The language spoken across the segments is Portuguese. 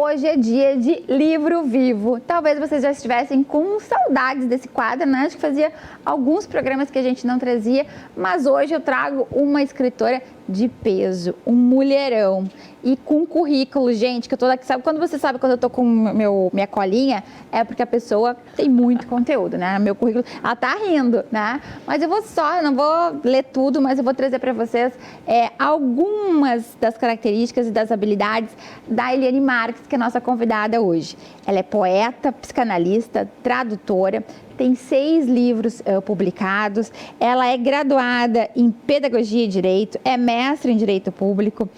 hoje é dia de livro vivo. Talvez vocês já estivessem com saudades desse quadro, né? Acho que fazia alguns programas que a gente não trazia, mas hoje eu trago uma escritora de peso, um mulherão e com currículo, gente, que eu tô daqui, sabe quando você sabe quando eu tô com minha colinha, é porque a pessoa tem muito conteúdo, né? Meu currículo, ela tá rindo, né? Mas eu não vou ler tudo, mas eu vou trazer para vocês algumas das características e das habilidades da Eliane Marques, que é a nossa convidada hoje. Ela é poeta, psicanalista, tradutora, tem 6 livros publicados, ela é graduada em Pedagogia e Direito, é mestre em Direito Público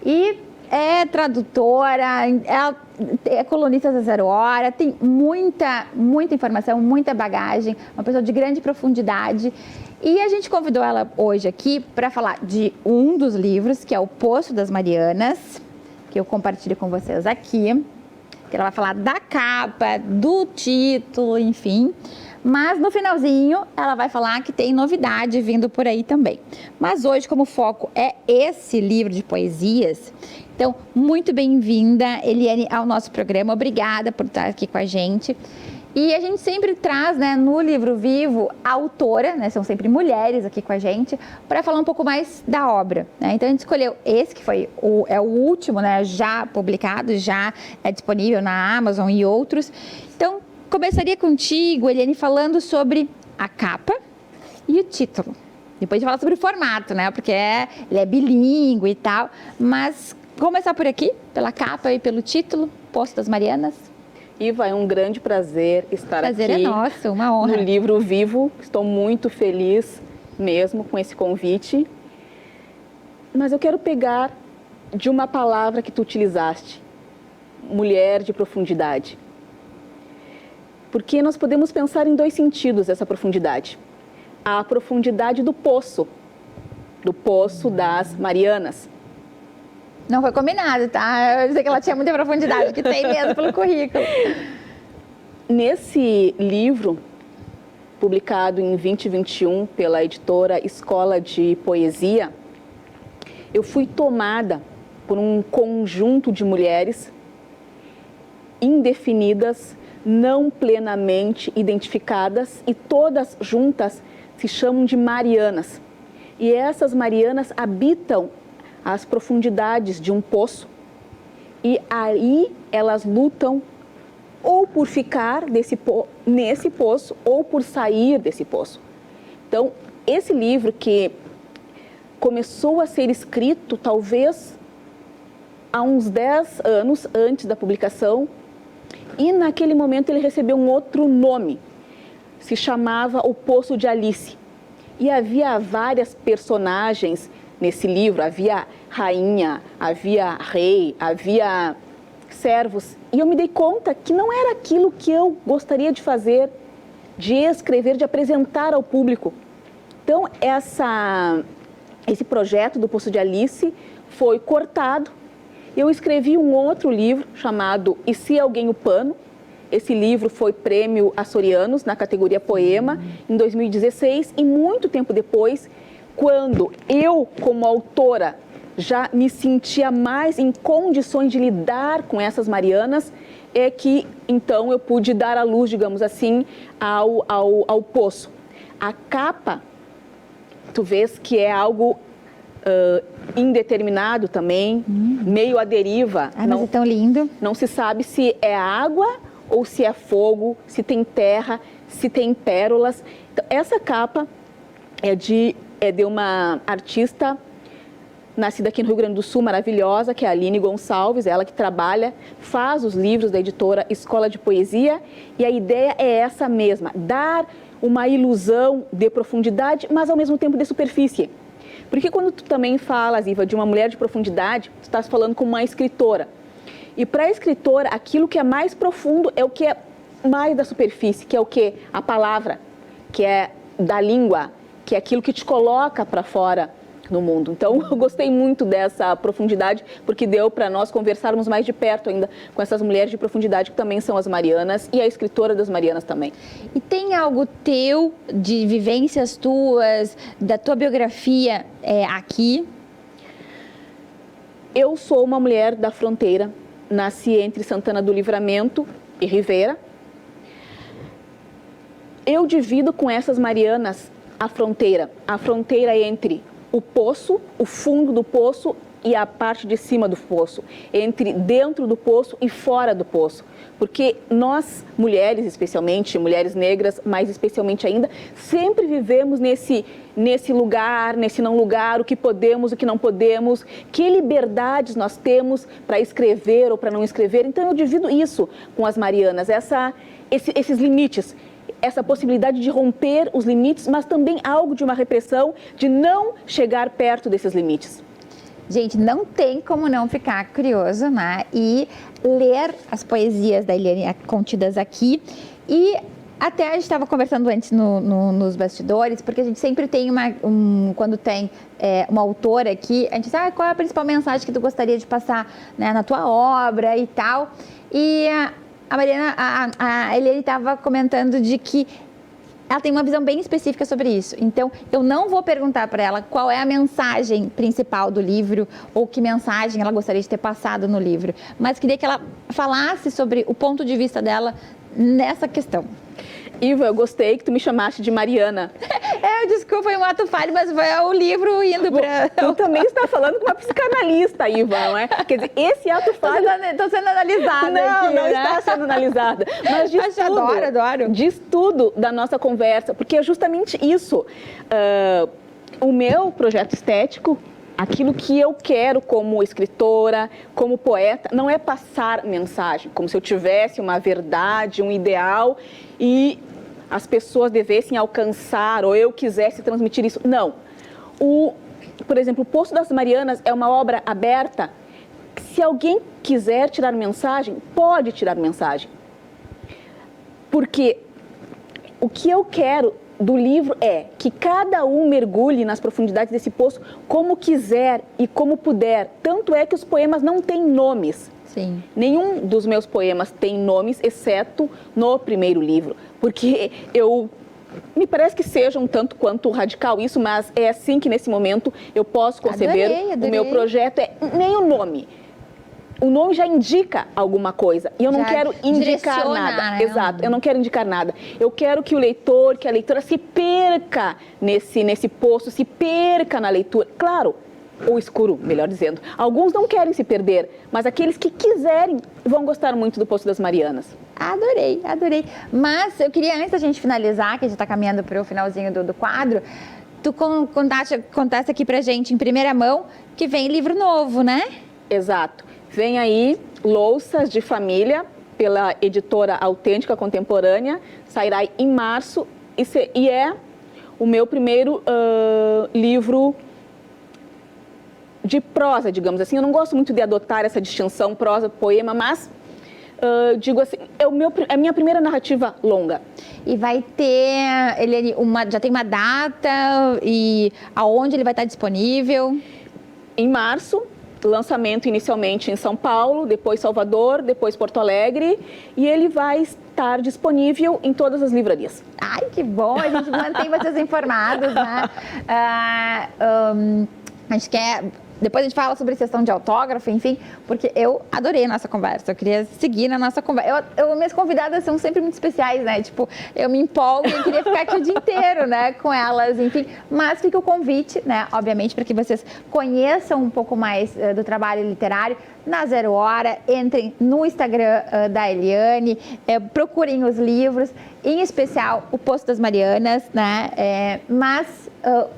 e é tradutora, ela é colunista da Zero Hora, tem muita informação, muita bagagem, uma pessoa de grande profundidade. E a gente convidou ela hoje aqui para falar de um dos livros, que é O Poço das Marianas, que eu compartilho com vocês aqui, que ela vai falar da capa, do título, enfim. Mas no finalzinho ela vai falar que tem novidade vindo por aí também. Mas hoje, como foco é esse livro de poesias, então muito bem-vinda, Eliane, ao nosso programa. Obrigada por estar aqui com a gente. E a gente sempre traz, né, no Livro Vivo, a autora, né, são sempre mulheres aqui com a gente, para falar um pouco mais da obra, né? Então a gente escolheu esse, que foi o último, né, já publicado, já é disponível na Amazon e outros. Então, começaria contigo, Eliane, falando sobre a capa e o título. Depois a gente fala sobre o formato, né? Porque ele é bilíngue e tal. Mas começar por aqui, pela capa e pelo título, Poço das Marianas. Iva, é um grande prazer estar aqui. Prazer é nosso, uma honra. No Livro Vivo. Estou muito feliz mesmo com esse convite. Mas eu quero pegar de uma palavra que tu utilizaste, mulher de profundidade. Porque nós podemos pensar em 2 sentidos essa profundidade. A profundidade do poço das Marianas. Não foi combinado, tá? Eu sei que ela tinha muita profundidade, que tem mesmo pelo currículo. Nesse livro, publicado em 2021 pela editora Escola de Poesia, eu fui tomada por um conjunto de mulheres indefinidas, não plenamente identificadas, e todas juntas se chamam de Marianas. E essas Marianas habitam as profundidades de um poço e aí elas lutam ou por ficar nesse poço ou por sair desse poço. Então, esse livro que começou a ser escrito talvez há uns 10 anos antes da publicação, e naquele momento ele recebeu um outro nome, se chamava O Poço de Alice. E havia várias personagens nesse livro, havia rainha, havia rei, havia servos. E eu me dei conta que não era aquilo que eu gostaria de fazer, de escrever, de apresentar ao público. Então, esse projeto do Poço de Alice foi cortado. Eu escrevi um outro livro chamado E Se Alguém o Pano. Esse livro foi prêmio Açorianos na categoria Poema em 2016 e muito tempo depois, quando eu, como autora, já me sentia mais em condições de lidar com essas Marianas, é que então eu pude dar a luz, digamos assim, ao poço. A capa, tu vês que é algo indeterminado também, meio à deriva. Mas é tão lindo. Não se sabe se é água ou se é fogo, se tem terra, se tem pérolas. Então, essa capa é de uma artista nascida aqui no Rio Grande do Sul, maravilhosa, que é a Aline Gonçalves, ela que trabalha, faz os livros da editora Escola de Poesia, e a ideia é essa mesma, dar uma ilusão de profundidade, mas ao mesmo tempo de superfície. Porque quando tu também falas, Iva, de uma mulher de profundidade, tu estás falando com uma escritora. E para a escritora, aquilo que é mais profundo é o que é mais da superfície, que é o quê? A palavra, que é da língua, que é aquilo que te coloca para fora no mundo. Então, eu gostei muito dessa profundidade, porque deu para nós conversarmos mais de perto ainda com essas mulheres de profundidade, que também são as Marianas, e a escritora das Marianas também. E tem algo teu, de vivências tuas, da tua biografia aqui? Eu sou uma mulher da fronteira, nasci entre Santana do Livramento e Rivera. Eu divido com essas Marianas a fronteira entre o poço, o fundo do poço e a parte de cima do poço, entre dentro do poço e fora do poço. Porque nós, mulheres especialmente, mulheres negras mais especialmente ainda, sempre vivemos nesse lugar, nesse não lugar, o que podemos, o que não podemos, que liberdades nós temos para escrever ou para não escrever. Então eu divido isso com as Marianas, esses limites, essa possibilidade de romper os limites, mas também algo de uma repressão, de não chegar perto desses limites. Gente, não tem como não ficar curioso, né? E ler as poesias da Eliane contidas aqui. E até a gente estava conversando antes nos bastidores, porque a gente sempre tem quando tem uma autora aqui, a gente diz, qual é a principal mensagem que tu gostaria de passar, né, na tua obra e tal. E a Eliane estava comentando de que ela tem uma visão bem específica sobre isso. Então, eu não vou perguntar para ela qual é a mensagem principal do livro ou que mensagem ela gostaria de ter passado no livro, mas queria que ela falasse sobre o ponto de vista dela nessa questão. Iva, eu gostei que tu me chamaste de Mariana. Desculpa, foi um ato falho, mas foi o livro indo para... Tu também está falando com uma psicanalista, Iva, não é? Quer dizer, esse ato falho... Estou sendo analisada não está sendo analisada. Mas diz tudo, adoro. Diz tudo da nossa conversa, porque é justamente isso. O meu projeto estético, aquilo que eu quero como escritora, como poeta, não é passar mensagem, como se eu tivesse uma verdade, um ideal e as pessoas devessem alcançar ou eu quisesse transmitir isso. Não. Por exemplo, o Poço das Marianas é uma obra aberta. Se alguém quiser tirar mensagem, pode tirar mensagem. Porque o que eu quero do livro é que cada um mergulhe nas profundidades desse poço como quiser e como puder. Tanto é que os poemas não têm nomes. Sim. Nenhum dos meus poemas tem nomes, exceto no primeiro livro. Porque me parece que seja um tanto quanto radical isso, mas é assim que nesse momento eu posso conceber. Adorei. O meu projeto nem o nome. O nome já indica alguma coisa e eu não quero indicar nada. Né? Exato, eu não quero indicar nada. Eu quero que o leitor, que a leitora se perca nesse poço, se perca na leitura. Claro, ou escuro, melhor dizendo. Alguns não querem se perder, mas aqueles que quiserem vão gostar muito do Poço das Marianas. Adorei. Mas eu queria, antes da gente finalizar, que a gente está caminhando para o finalzinho do quadro, tu contasse aqui pra gente, em primeira mão, que vem livro novo, né? Exato. Vem aí Louças de Família, pela editora Autêntica Contemporânea, sairá em março e é o meu primeiro livro de prosa, digamos assim. Eu não gosto muito de adotar essa distinção prosa, poema, mas digo assim, é a minha primeira narrativa longa. E vai ter, já tem uma data e aonde ele vai estar disponível? Em março. Lançamento inicialmente em São Paulo, depois Salvador, depois Porto Alegre, e ele vai estar disponível em todas as livrarias. Ai, que bom! A gente mantém vocês informados, né? Acho que depois a gente fala sobre sessão de autógrafo, enfim, porque eu adorei a nossa conversa, eu queria seguir na nossa conversa. Minhas convidadas são sempre muito especiais, né? Tipo, eu me empolgo e queria ficar aqui o dia inteiro, né, com elas, enfim. Mas fica o convite, né, obviamente, para que vocês conheçam um pouco mais do trabalho literário na Zero Hora, entrem no Instagram da Eliane, procurem os livros, em especial o Poço das Marianas, né? Mas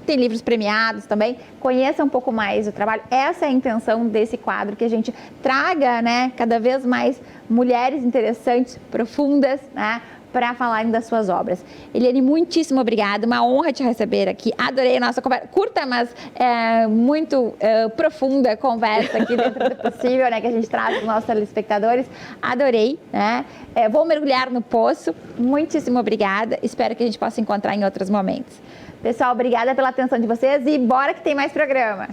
tem livros premiados também, conheça um pouco mais o trabalho. Essa é a intenção desse quadro, que a gente traga, né, cada vez mais mulheres interessantes, profundas, né, para falarem das suas obras. Eliane, muitíssimo obrigada, uma honra te receber aqui, adorei a nossa conversa, curta, mas muito profunda conversa aqui dentro do possível, né, que a gente traz para os nossos telespectadores, adorei, né, vou mergulhar no poço, muitíssimo obrigada, espero que a gente possa encontrar em outros momentos. Pessoal, obrigada pela atenção de vocês e bora que tem mais programa!